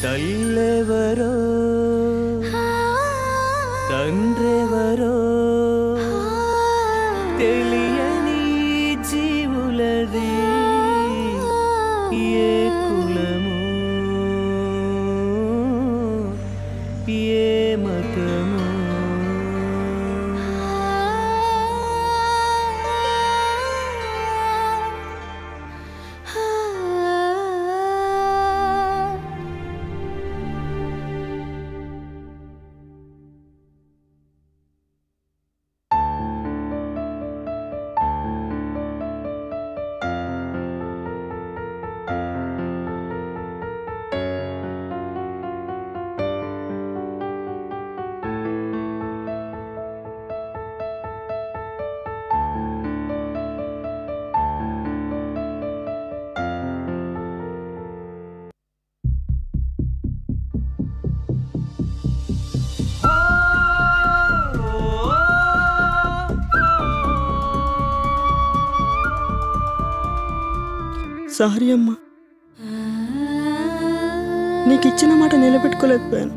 తల్లెవరో తండ్రెవరో తెలియని జీవులది ఏ కులము ఏ మతము సారీ అమ్మా, నీకు ఇచ్చిన మాట నిలబెట్టుకోలేకపోయాను.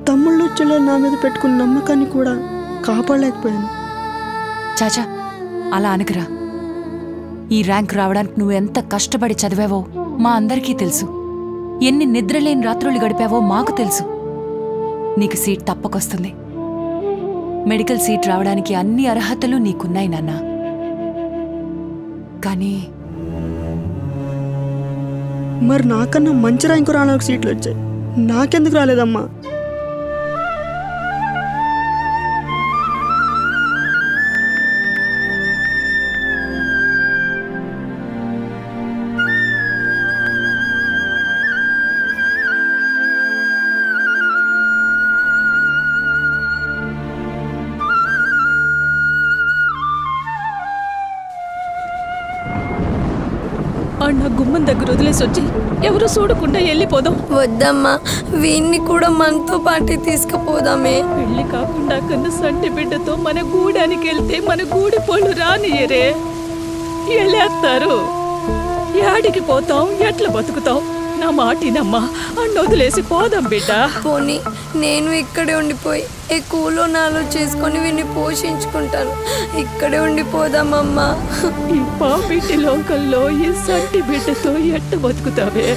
తమ్ముళ్ళు చెల్లెలు నా మీద పెట్టుకున్న నమ్మకాన్ని కూడా కాపాడలేకపోయాను. చాచా, అలా అనకురా. ఈ ర్యాంక్ రావడానికి నువ్వు ఎంత కష్టపడి చదివావో మా అందరికీ తెలుసు. ఎన్ని నిద్రలేని రాత్రులు గడిపావో మాకు తెలుసు. నీకు సీట్ తప్పకొస్తుంది. మెడికల్ సీట్ రావడానికి అన్ని అర్హతలు నీకున్నాయి నాన్న. కానీ మరి నాకన్నా మంచి ర్యాంకు రానకు సీట్లు వచ్చాయి, నాకెందుకు రాలేదమ్మా? అన్న గుమ్మం దగ్గర వదిలేసి వచ్చి ఎవరు చూడకుండా వెళ్ళిపోదాం. వద్దమ్మా, వీణ్ణి కూడా మనతో పాటే తీసుకుపోదామే. పెళ్లి కాకుండా కన్నా సంటి బిడ్డతో మన గూడానికి వెళ్తే మన గూడి పోళ్ళు రానియరే, వెళ్ళేస్తారు. యాడికి పోతాం, ఎట్లా బతుకుతాం? నా మాటినమ్మా, అన్న వదిలేసి పోదాం బిడ్డ. పోనీ నేను ఇక్కడే ఉండిపోయి ఏ కూలో నాలో చేసుకొని వీడిని పోషించుకుంటాను. ఇక్కడే ఉండిపోదామమ్మా. ఈ పాపిటి లోకల్లో ఈ సంటి బిడ్డతో ఎట్ట బతుకుతావే?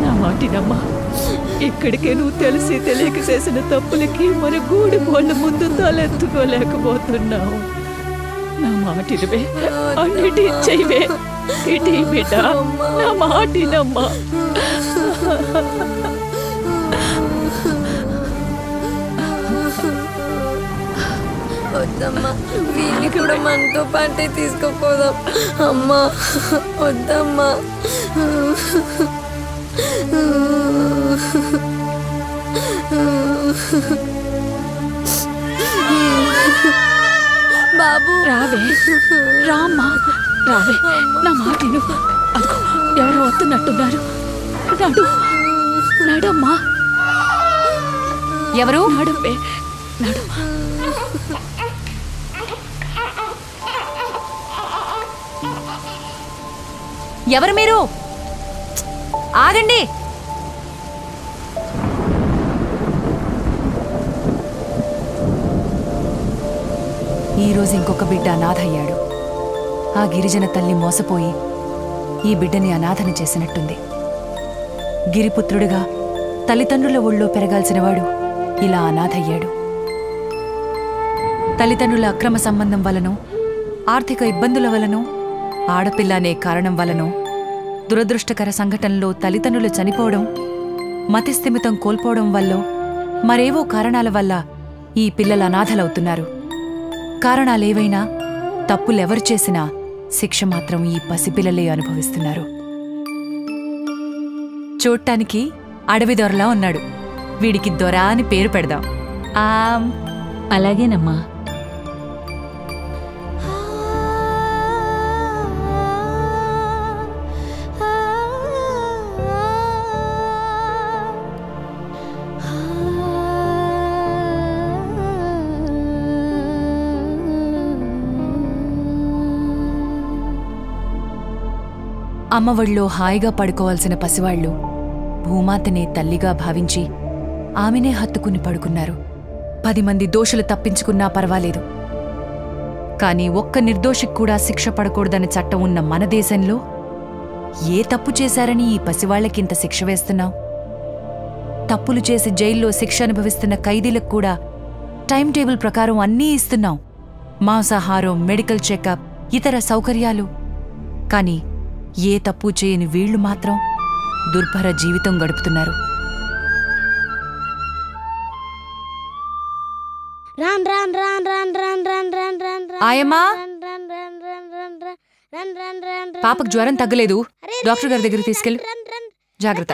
నా మాటినమ్మా, ఇక్కడికే నువ్వు తెలిసి తెలియక చేసిన తప్పులకి మన గూడి పోళ్ళ ముందు తలెత్తుకోలేకపోతున్నావు. నా మాటినవే, అన్నిటి చెయ్యవే. ఇటీ బిడ్డ, నా మాటినమ్మా. వద్దమ్మా, వీళ్ళని కూడా మనతో పాటే తీసుకుపోదాం. అమ్మా వద్దమ్మా. బాబు రావే, రామ్మా రావే. నా మాటిను. అదిగో ఎవరో వస్తున్నట్టున్నారు. నడు, నడమ్మా. ఎవరు? నడువే, నడు. ఎవరు మీరు? ఆగండి. ఈరోజు ఇంకొక బిడ్డ అనాథయ్యాడు. ఆ గిరిజన తల్లి మోసపోయి ఈ బిడ్డని అనాథని చేసినట్టుంది. గిరిపుత్రుడిగా తల్లిదండ్రుల ఒళ్ళో పెరగాల్సినవాడు ఇలా అనాథయ్యాడు. తల్లిదండ్రుల అక్రమ సంబంధం వలనో, ఆర్థిక ఇబ్బందుల వలనో, ఆడపిల్ల అనే కారణం వలనో, దురదృష్టకర సంఘటనలో తల్లిదండ్రులు చనిపోవడం, మతిస్థిమితం కోల్పోవడం వల్లో, మరేవో కారణాల వల్ల ఈ పిల్లలు అనాథలవుతున్నారు. కారణాలేవైనా, తప్పులెవరు చేసినా శిక్ష మాత్రం ఈ పసిపిల్లలే అనుభవిస్తున్నారు. చూడటానికి అడవి దొరలా ఉన్నాడు. వీడికి దొర అని పేరు పెడదాం. అలాగేనమ్మా. అమ్మఒడిలో హాయిగా పడుకోవాల్సిన పసివాళ్లు భూమాతనే తల్లిగా భావించి ఆమెనే హత్తుకుని పడుకున్నారు. 10 మంది దోషులు తప్పించుకున్నా పర్వాలేదు, కాని ఒక్క నిర్దోషికి కూడా శిక్ష పడకూడదనే చట్టం ఉన్న మన దేశంలో ఏ తప్పు చేశారని ఈ పసివాళ్లకింత శిక్ష వేస్తున్నావు? తప్పులు చేసి జైల్లో శిక్ష అనుభవిస్తున్న ఖైదీలకు కూడా టైం టేబుల్ ప్రకారం అన్నీ ఇస్తున్నాం. మాంసాహారం, మెడికల్ చెకప్, ఇతర సౌకర్యాలు. కాని ఏ తప్పు చేయని వీళ్లు మాత్రం దుర్భర జీవితం గడుపుతున్నారు. ఆయమ్మా, పాపకు జ్వరం తగ్గలేదు, డాక్టర్ గారి దగ్గర తీసుకెళ్ళు. జాగ్రత్త.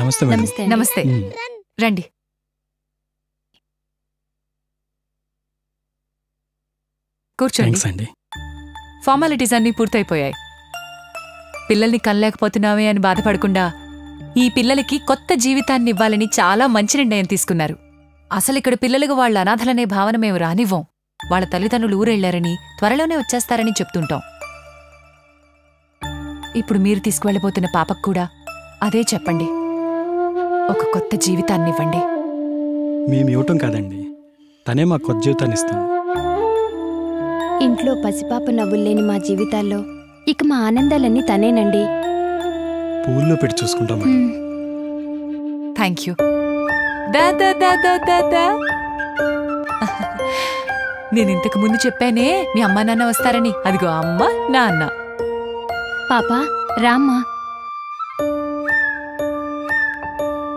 నమస్తే మేడం. నమస్తే. రండి. కూర్చోండి. థాంక్స్ అండి. ఫార్మాలిటీస్ అన్నీ పూర్తయిపోయాయి. పిల్లల్ని కనలేకపోతున్నామే అని బాధపడకుండా ఈ పిల్లలకి కొత్త జీవితాన్ని ఇవ్వాలని చాలా మంచి నిర్ణయం తీసుకున్నారు. అసలిక్కడ పిల్లలకు వాళ్ళ అనాథలనే భావన మేము రానివ్వం. వాళ్ళ తల్లిదండ్రులు ఊరెళ్లారని, త్వరలోనే వచ్చేస్తారని చెప్తుంటాం. ఇప్పుడు మీరు తీసుకువెళ్ళబోతున్న పాపకు కూడా అదే చెప్పండి. ఒక కొత్త జీవితాన్నివ్వండి. మేమివ్వటం కాదండి, తనే మా కొత్త జీవితాన్ని ఇస్తుంది. ఇంట్లో పసిపాప నవ్వుల్లేని మా జీవితాల్లో ఇక మా ఆనందాలన్నీ తనేనండి. పూల్లో పెట్టి చూసుకుంటాం. Thank you. నేనింతకు ముందు చెప్పానే మీ అమ్మా నాన్న వస్తారని. అదిగో అమ్మ, నాన్న. పాపా రామ్మా,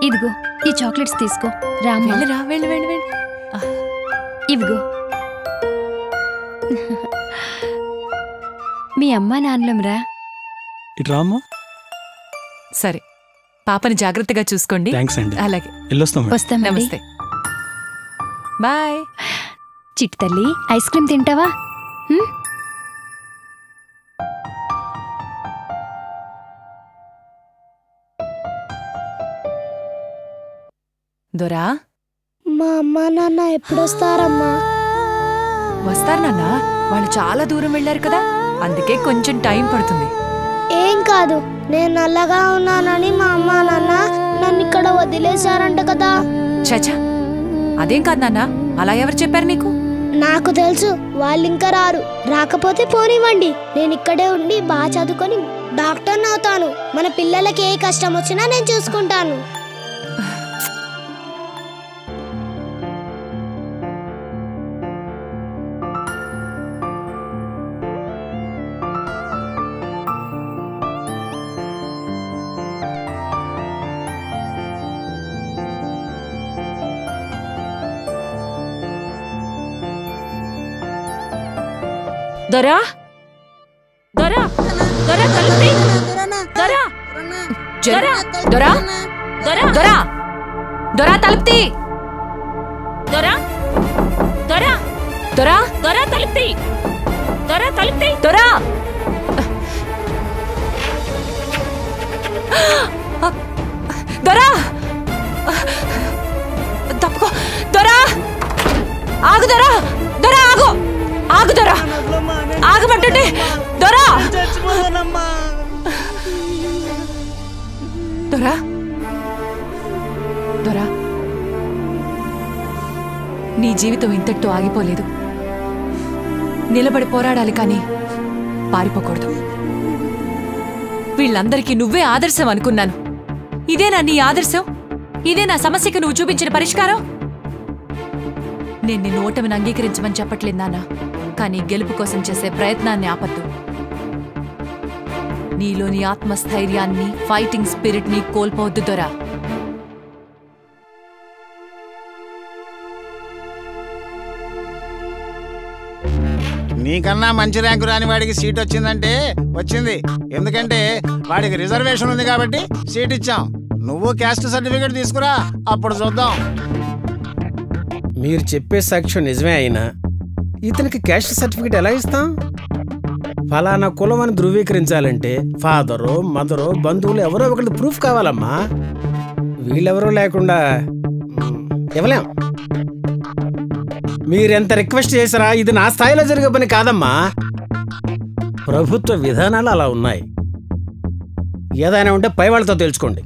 ఇదిగో ఈ చాక్లెట్స్ తీసుకో. రామ్మా, వెళ్ళరా, వెళ్ళు వెళ్ళు వెళ్ళు. ఇవిగో మీ అమ్మా నాన్నలంరా. ఇటు రామ్మా. సరే, పాపని జాగ్రత్తగా చూసుకోండి. థ్యాంక్స్ అండి. అలాగే. వెళ్ళొస్తాం. వస్తామండి. నమస్తే. బాయ్. చిట్టి తల్లి, ఐస్ క్రీమ్ తింటావా? దొరా, మా అమ్మా నాన్న ఎప్పుడొస్తారమ్మా? వస్తారు నాన్న. వాళ్ళు చాలా దూరం వెళ్ళారు కదా, అందుకే కొంచెం టైం పడుతుంది. ఏం కాదు, నేను నల్లగా ఉన్నానని మా అమ్మా నాన్న నన్ను ఇక్కడ వదిలేశారంట కదా. చచా, అదేం కాదు నాన్న. అలా ఎవరు చెప్పారు నీకు? నాకు తెలుసు, వాళ్ళు ఇంకా రారు. రాకపోతే పోనివ్వండి, నేను ఇక్కడే ఉండి బాగా చదువుకొని డాక్టర్ని అవుతాను. మన పిల్లలకి ఏ కష్టం వచ్చినా నేను చూసుకుంటాను. దొరా, దొరా, దొరా తలుపి. దొరా, దొరా, దొరా, దొరా, దొరా, దొరా తలుపుతీ. దొరా, దొరా, దొరా, దొరా తలుపి. దొరా తలుపి. దొరా. దొరా, తప్పుకో. దొరా, ఆగు. దొరా, దొరా ఆగు. ఆగు దొరా, ఆగమంటుంటే. దొరా, దొరా, దొరా, నీ జీవితం ఇంతటితో ఆగిపోలేదు. నిలబడి పోరాడాలి, కానీ పారిపోకూడదు. వీళ్ళందరికీ నువ్వే ఆదర్శం అనుకున్నాను. ఇదేనా నీ ఆదర్శం? ఇదే నా సమస్యకు నువ్వు చూపించిన పరిష్కారం? నేను నిన్ను ఓటమిని అంగీకరించమని చెప్పట్లేదు నాన్న, కానీ గెలుపు కోసం చేసే ప్రయత్నాన్ని ఆపద్దు. నీలోని ఆత్మస్థైర్యాన్ని, ఫైటింగ్ స్పిరిట్ ని కోల్పోవద్దు దొరా. నీకన్నా మంచి ర్యాంకు రాని వాడికి సీట్ వచ్చిందంటే వచ్చింది. ఎందుకంటే వాడికి రిజర్వేషన్ ఉంది కాబట్టి సీట్ ఇచ్చాం. నువ్వు క్యాస్ట్ సర్టిఫికేట్ తీసుకురా, అప్పుడు చూద్దాం. మీరు చెప్పే సాక్ష్యం నిజమే అయినా ఇతనికి క్యాస్ట్ సర్టిఫికేట్ ఎలా ఇస్తాం? ఫలానా కులం అని ధృవీకరించాలంటే ఫాదరో, మదరో, బంధువులు ఎవరో ఒకటి ప్రూఫ్ కావాలమ్మా. వీళ్ళెవరో లేకుండా ఇవ్వలేం. మీరెంత రిక్వెస్ట్ చేసినా ఇది నా స్థాయిలో జరిగే పని కాదమ్మా. ప్రభుత్వ విధానాలు అలా ఉన్నాయి. ఏదైనా ఉంటే పై వాళ్ళతో తెలుసుకోండి.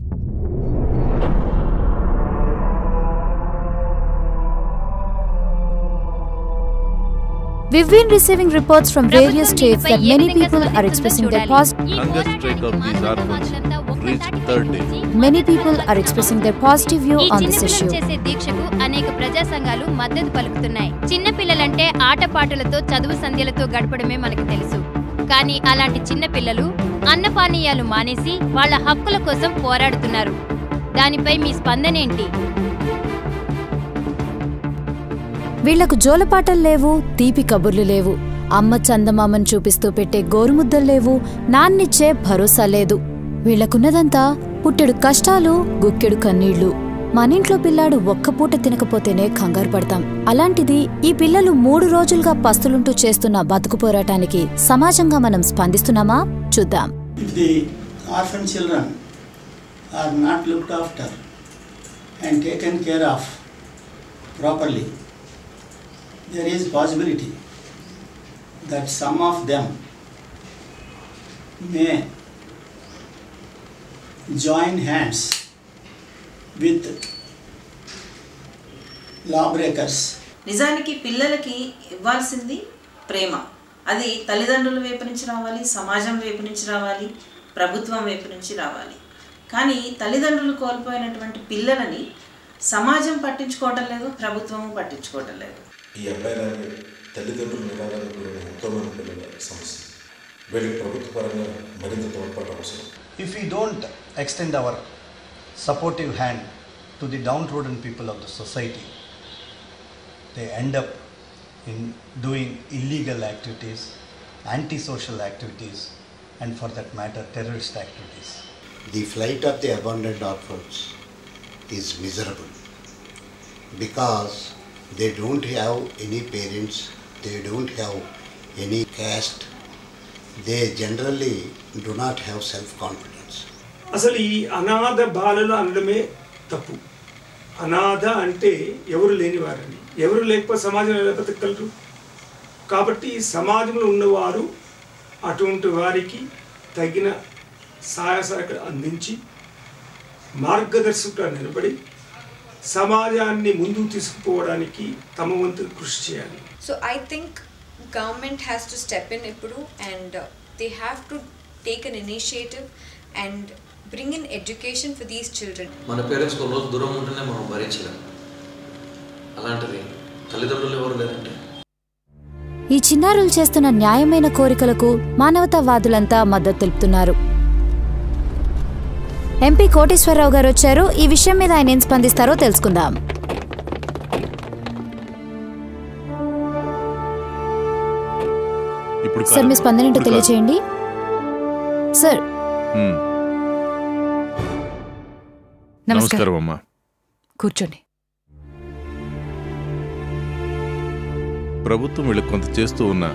We've been receiving reports from various states that many people are expressing their positive. Hunger strike of these orphans reached third day. Many people are expressing their positive view on this issue. చేసే దీక్షకు అనేక ప్రజా సంఘాలు మద్దతు పలుకుతున్నాయి. చిన్న పిల్లలంటే ఆటపాటలతో చదువు సంధ్యలతో గడపడమే మనకు తెలుసు. కానీ అలాంటి చిన్న పిల్లలు అన్నపానీయాలు మానేసి వాళ్ళ హక్కుల కోసం పోరాడుతున్నారు. దానిపై మీ స్పందన ఏంటి? వీళ్లకు జోలపాటలు లేవు, తీపి కబుర్లు లేవు, అమ్మ చందమామను చూపిస్తూ పెట్టే గోరుముద్దలు లేవు, నాన్నిచ్చే భరోసా లేదు. వీళ్లకున్నదంతా పుట్టెడు కష్టాలు, గుక్కెడు కన్నీళ్లు. మనింట్లో పిల్లాడు ఒక్క పూట తినకపోతేనే కంగారు పడతాం. అలాంటిది ఈ పిల్లలు 3 రోజులుగా పస్తులుంటూ చేస్తున్న బతుకు పోరాటానికి సమాజంగా మనం స్పందిస్తున్నామా? చూద్దాం. If the orphan children are not looked after and taken care of properly, there is possibility that some of them may join hands with lawbreakers. నిజానికి పిల్లలకి ఇవ్వాల్సింది ప్రేమ. అది తల్లిదండ్రుల వైపు నుంచి రావాలి, సమాజం వైపు నుంచి రావాలి, ప్రభుత్వం వైపు నుంచి రావాలి. కానీ తల్లిదండ్రులు కోల్పోయినటువంటి పిల్లలని సమాజం పట్టించుకోవటం లేదు, ప్రభుత్వము పట్టించుకోవటం లేదు. ఈ అబ్బాయిలాగే తల్లిదండ్రులు నిరాదరణ గురైన ఎంతోమంది పిల్లల సమస్య. వీళ్ళకి ప్రభుత్వ పరంగా మరింత తోడ్పాటు అవసరం. If we don't extend our supportive hand to the downtrodden people of the society, they end up in doing illegal activities, antisocial activities, and for that matter, terrorist activities. The flight of the abandoned orphans is miserable because they don't have any parents, they don't have any caste, they generally do not have self-confidence. అసలు ఈ అనాథ బాలలు అనడమే తప్పు. అనాథ అంటే ఎవరు లేనివారని, ఎవరు లేకపోతే సమాజం ఎలా బతకగలరు? కాబట్టి సమాజంలో ఉన్నవారు అటువంటి వారికి తగిన సహాయ సహకారం అందించి మార్గదర్శకుగా నిలబడి సమాజాన్ని ముందుకు తీసుకుపోవడానికి తమ వంతు కృషి చేయాలి. So I think government has to step in ఇప్పుడు and they have to take an initiative and bring in education for these children. మన పేరెంట్స్ ఒక రోజు దూరం ఉంటేనే మనం భరించలేం. అలాంటిది తల్లిదండ్రులు ఎవరు లేదంటే. ఈ చిన్నారులు చేస్తున్న న్యాయమైన కోరికలకు మానవతావాదులంతా మద్దతు తెలుపుతున్నారు. ఎంపీ కోటేశ్వరరావు గారు వచ్చారు. ఈ విషయం మీద ఆయన ఏం స్పందిస్తారో తెలుసుకుందాం. సార్, మీ స్పందన ఏంటో తెలియచేయండి. సార్, నమస్కారం అమ్మా. కూర్చోండి. ప్రభుత్వం వీళ్ళకి కొంత చేస్తూ ఉన్నా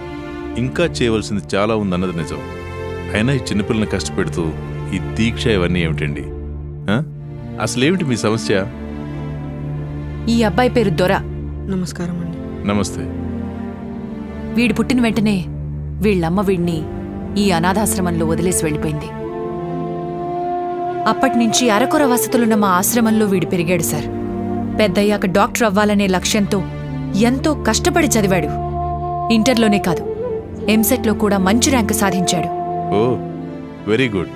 ఇంకా చేయవలసింది చాలా ఉందన్నది నిజం. అయినా ఈ చిన్నపిల్లని కష్టపెడుతూ ఈ దీక్ష ఇవన్నీ ఏమిటండి? అసలేమిటి మీ సమస్య? ఈ అబ్బాయి పేరు దొర. నమస్కారం అండి. నమస్తే. వీడు పుట్టిన వెంటనే వీళ్ళమ్మ వీడిని ఈ అనాథాశ్రమంలో వదిలేసి వెళ్ళిపోయింది. అప్పటినుంచి అరకొర వసతులున్న మా ఆశ్రమంలో వీడు పెరిగాడు సార్. పెద్దయ్యాక డాక్టర్ అవ్వాలనే లక్ష్యంతో ఎంతో కష్టపడి చదివాడు. ఇంటర్లోనే కాదు, ఎంసెట్లో కూడా మంచి ర్యాంకు సాధించాడు. Oh, very good.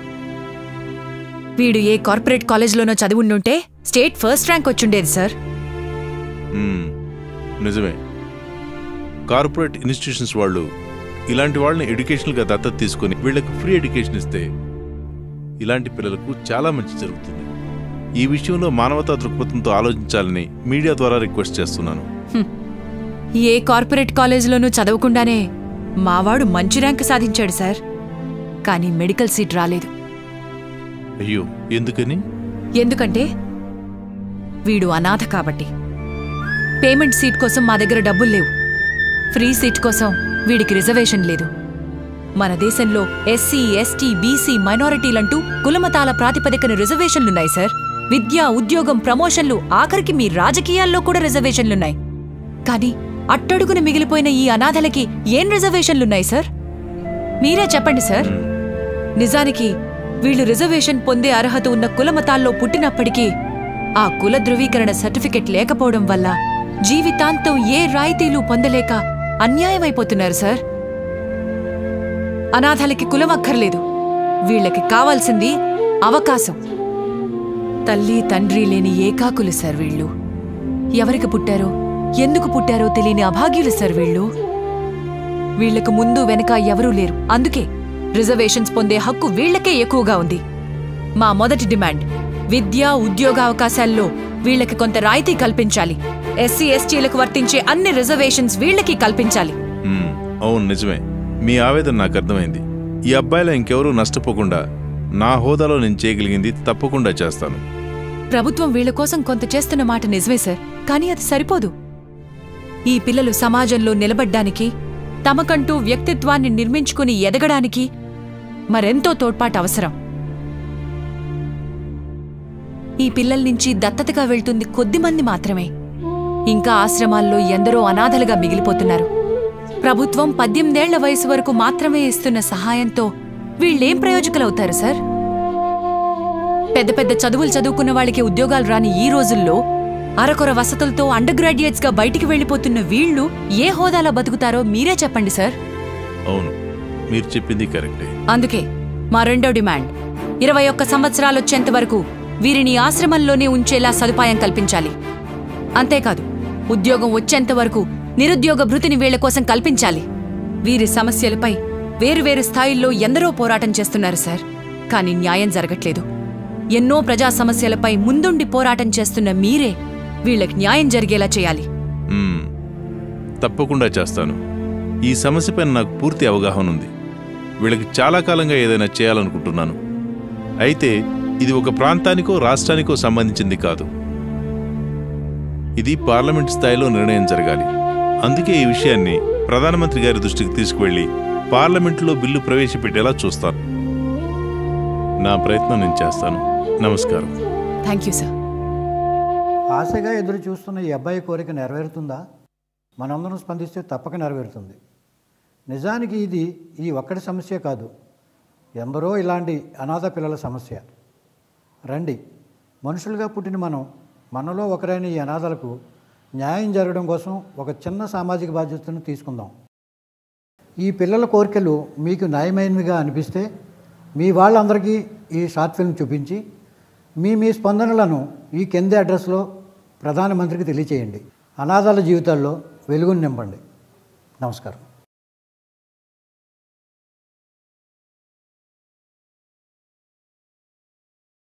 వీడు ఏ కార్పొరేట్ కాలేజ్లోనో చదివుండుంటే స్టేట్ ఫస్ట్ ర్యాంక్ వచ్చుండేది సార్. నిజమే. కార్పొరేట్ ఇన్స్టిట్యూషన్స్ వాళ్ళు ఇలాంటి వాళ్ళని ఎడ్యుకేషనల్గా దత్తత తీసుకుని వీళ్ళకి ఫ్రీ ఎడ్యుకేషన్ ఇస్తే ఇలాంటి పిల్లలకు చాలా మంచి జరుగుతుంది. ఈ విషయంలో మానవతా దృక్పథంతో ఆలోచించాలని మీడియా ద్వారా రిక్వెస్ట్ చేస్తున్నాను. ఏ కార్పొరేట్ కాలేజీలోనూ చదవకుండానే మావాడు మంచి ర్యాంక్ సాధించాడు సార్. కానీ మెడికల్ సీట్ రాలేదు. అయ్యో, ఎందుకని? ఎందుకంటే వీడు అనాథ కాబట్టి. పేమెంట్ సీట్ కోసం మా దగ్గర డబ్బులు లేవు. ఫ్రీ సీట్ కోసం వీడికి రిజర్వేషన్ లేదు. మన దేశంలో ఎస్సీ, ఎస్టీ, బీసీ, మైనారిటీలంటూ కులమతాల ప్రాతిపదికన రిజర్వేషన్లున్నాయి సార్. విద్య, ఉద్యోగం, ప్రమోషన్లు, ఆఖరికి మీ రాజకీయాల్లో కూడా రిజర్వేషన్లున్నాయి. కానీ అట్టడుగున మిగిలిపోయిన ఈ అనాథలకి ఏం రిజర్వేషన్లున్నాయి సార్? మీరే చెప్పండి సార్. నిజానికి వీళ్ళు రిజర్వేషన్ పొందే అర్హత ఉన్న కులమతాల్లో పుట్టినప్పటికీ ఆ కుల ధృవీకరణ సర్టిఫికెట్ లేకపోవడం వల్ల జీవితాంతం ఏ రాయితీలు పొందలేక అన్యాయమైపోతున్నారు సార్. అనాథలకి కులం అక్కర్లేదు, వీళ్ళకి కావాల్సింది అవకాశం. తల్లి తండ్రి లేని ఏకాకులు సార్ వీళ్ళు. ఎవరికి పుట్టారో ఎందుకు పుట్టారో తెలియని అభాగ్యులు సార్ వీళ్ళు. వీళ్లకు ముందు వెనక ఎవరూ లేరు, అందుకే రిజర్వేషన్స్ పొందే హక్కు వీళ్లకే ఎక్కువగా ఉంది. మా మొదటి డిమాండ్ విద్యా ఉద్యోగావకాశాల్లో వీళ్లకి కొంత రాయితీ కల్పించాలి. ఎస్సీ ఎస్టీలకు వర్తించే అన్ని రిజర్వేషన్స్ వీళ్లకి కల్పించాలి. అవును, నిజమే. మీ ఆవేదన నాకు అర్థమైంది. ఈ అబ్బాయిలో ఇంకెవరూ నష్టపోకుండా నా హోదాలో నేను చేయగలిగింది తప్పకుండా చేస్తాను. ప్రభుత్వం వీళ్ల కోసం కొంత చేస్తున్న మాట నిజమే సార్, కానీ అది సరిపోదు. ఈ పిల్లలు సమాజంలో నిలబడ్డానికి, తమకంటూ వ్యక్తిత్వాన్ని నిర్మించుకుని ఎదగడానికి మరెంతో తోడ్పాటు అవసరం. ఈ పిల్లల్నించి దత్తతగా వెళ్తుంది కొద్దిమంది మాత్రమే. ఇంకా ఆశ్రమాల్లో ఎందరో అనాథలుగా మిగిలిపోతున్నారు. ప్రభుత్వం 18 ఏళ్ల వయసు వరకు మాత్రమే ఇస్తున్న సహాయంతో వీళ్ళేం ప్రయోజకులవుతారు సార్? పెద్ద పెద్ద చదువులు చదువుకున్న వాళ్ళకి ఉద్యోగాలు రాని ఈ రోజుల్లో అరకొర వసతులతో అండర్ గ్రాడ్యుయేట్స్ గా బయటికి వెళ్లిపోతున్న వీళ్లు ఏ హోదాలో బతుకుతారో మీరే చెప్పండి సార్. అవును, మీరు చెప్పింది కరెక్టే. అందుకే మా రెండో డిమాండ్ 21 సంవత్సరాలొచ్చేంత వరకు వీరిని ఆశ్రమంలోనే ఉంచేలా సదుపాయం కల్పించాలి. అంతేకాదు, ఉద్యోగం వచ్చేంత వరకు నిరుద్యోగ భృతిని వీళ్ల కోసం కల్పించాలి. వీరి సమస్యలపై వేరువేరు స్థాయిల్లో ఎందరో పోరాటం చేస్తున్నారు సార్, కానీ న్యాయం జరగట్లేదు. ఎన్నో ప్రజా సమస్యలపై ముందుండి పోరాటం చేస్తున్న మీరే వీళ్లకు న్యాయం జరిగేలా చేయాలి. తప్పకుండా చేస్తాను. ఈ సమస్యపై నాకు పూర్తి అవగాహన ఉంది. వీళ్ళకి చాలా కాలంగా ఏదైనా చేయాలనుకుంటున్నాను. అయితే ఇది ఒక ప్రాంతానికో రాష్ట్రానికో సంబంధించింది కాదు. ఇది పార్లమెంట్ స్థాయిలో నిర్ణయం జరగాలి. అందుకే ఈ విషయాన్ని ప్రధానమంత్రి గారి దృష్టికి తీసుకువెళ్లి పార్లమెంటులో బిల్లు ప్రవేశపెట్టేలా చూస్తాను. నా ప్రయత్నం నేను చేస్తాను. నమస్కారం. Thank you sir. ఆశగా ఎదురు చూస్తున్న ఈ అబ్బాయి కోరిక నెరవేరుతుందా? మనందరం స్పందిస్తే తప్పక నెరవేరుతుంది. నిజానికి ఇది ఈ ఒక్కడి సమస్య కాదు, ఎందరో ఇలాంటి అనాథ పిల్లల సమస్య. రండి, మనుషులుగా పుట్టిన మనలో ఒకరైన ఈ అనాథలకు న్యాయం జరగడం కోసం ఒక చిన్న సామాజిక బాధ్యతను తీసుకుందాం. ఈ పిల్లల కోరికలు మీకు న్యాయమైనవిగా అనిపిస్తే మీ వాళ్ళందరికీ ఈ షార్ట్ ఫిల్మ్ చూపించి మీ స్పందనలను ఈ కింది అడ్రస్లో ప్రధానమంత్రికి తెలియచేయండి. అనాథాల జీవితాల్లో వెలుగును నింపండి. నమస్కారం.